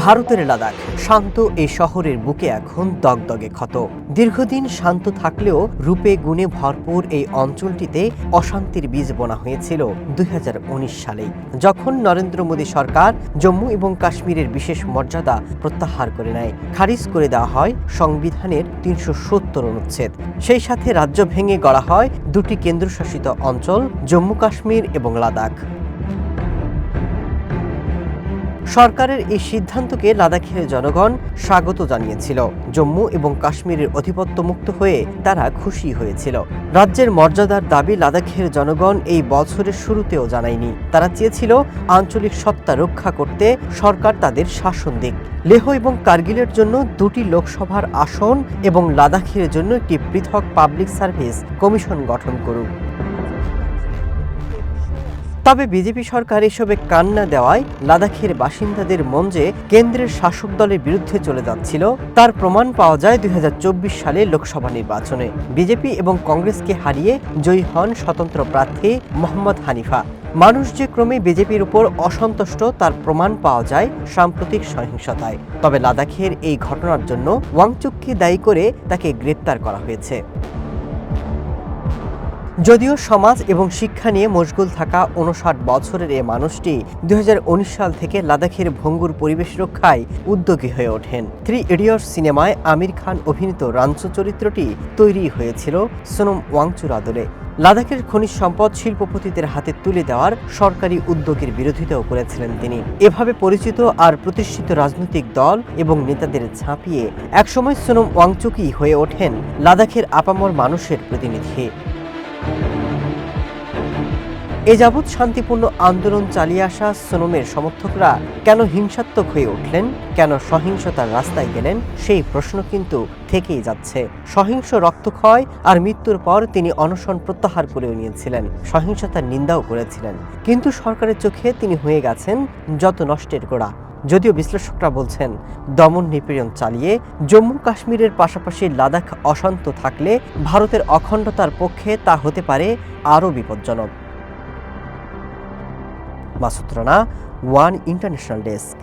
ভারতের লাদাখ শান্ত এই শহরের বুকে এখন দগদগে ক্ষত। দীর্ঘদিন শান্ত থাকলেও রূপে গুণে ভরপুর এই অঞ্চলটিতে অশান্তির বীজ বোনা হয়েছিল 2019 সালেই, যখন নরেন্দ্র মোদী সরকার জম্মু এবং কাশ্মীরের বিশেষ মর্যাদা প্রত্যাহার করে নেয়। খারিজ করে দেওয়া হয় সংবিধানের 370 অনুচ্ছেদ। সেই সাথে রাজ্য ভেঙে গড়া হয় দুটি কেন্দ্রশাসিত অঞ্চল, জম্মু কাশ্মীর এবং লাদাখ। সরকারের এই সিদ্ধান্তকে লাদাখের জনগণ স্বাগত জানিয়েছিল। জম্মু এবং কাশ্মীরের আধিপত্য মুক্ত হয়ে তারা খুশি হয়েছিল। রাজ্যের মর্যাদার দাবি লাদাখের জনগণ এই বছরের শুরুতেও জানায়নি। তারা চেয়েছিল আঞ্চলিক সত্তা রক্ষা করতে সরকার তাদের শাসন দিক। লেহ এবং কার্গিলের জন্য দুটি লোকসভার আসন এবং লাদাখের জন্য একটি পৃথক পাবলিক সার্ভিস কমিশন গঠন করুক। তবে বিজেপি সরকার এসবে কান না দেওয়ায় লাদাখের বাসিন্দাদের মন যে কেন্দ্রের শাসক দলের বিরুদ্ধে চলে যাচ্ছিল তার প্রমাণ পাওয়া যায় 2024 সালে লোকসভা নির্বাচনে। বিজেপি এবং কংগ্রেসকে হারিয়ে জয়ী হন স্বতন্ত্র প্রার্থী মোহাম্মদ হানিফা। মানুষ যে ক্রমে বিজেপির উপর অসন্তুষ্ট তার প্রমাণ পাওয়া যায় সাম্প্রতিক সহিংসতায়। তবে লাদাখের এই ঘটনার জন্য ওয়াংচুককে দায়ী করে তাকে গ্রেপ্তার করা হয়েছে। যদিও সমাজ এবং শিক্ষা নিয়ে মশগুল থাকা 59 বছরের এ মানুষটি 2019 সাল থেকে লাদাখের ভঙ্গুর পরিবেশ রক্ষায় উদ্যোগী হয়ে ওঠেন। 3 ইডিয়টস সিনেমায় আমির খান অভিনীত রাঞ্চো চরিত্রটি তৈরি হয়েছিল সোনম ওয়াংচুর আদলে। লাদাখের খনিজ সম্পদ শিল্পপতিদের হাতে তুলে দেওয়ার সরকারি উদ্যোগের বিরোধিতাও করেছিলেন তিনি। এভাবে পরিচিত আর প্রতিষ্ঠিত রাজনৈতিক দল এবং নেতাদের ঝাঁপিয়ে একসময় সোনম ওয়াংচুকই হয়ে ওঠেন লাদাখের আপামর মানুষের প্রতিনিধি। এ যাবৎ শান্তিপূর্ণ আন্দোলন চালিয়ে আসা সোনমের সমর্থকরা কেন হিংসাত্মক হয়ে উঠলেন, কেন সহিংসতার রাস্তায় গেলেন, সেই প্রশ্ন কিন্তু থেকেই যাচ্ছে। সহিংস রক্তক্ষয় আর মৃত্যুর পর তিনি অনশন প্রত্যাহার করেও নিয়েছিলেন, সহিংসতার নিন্দাও করেছিলেন। কিন্তু সরকারের চোখে তিনি হয়ে গেছেন যত নষ্টের গোড়া। যদিও বিশ্লেষকরা বলছেন দমন নিপীড়ন চালিয়ে জম্মু কাশ্মীরের পাশাপাশি লাদাখ অশান্ত থাকলে ভারতের অখণ্ডতার পক্ষে তা হতে পারে আরও বিপজ্জনক। Masud Rana, one international desk.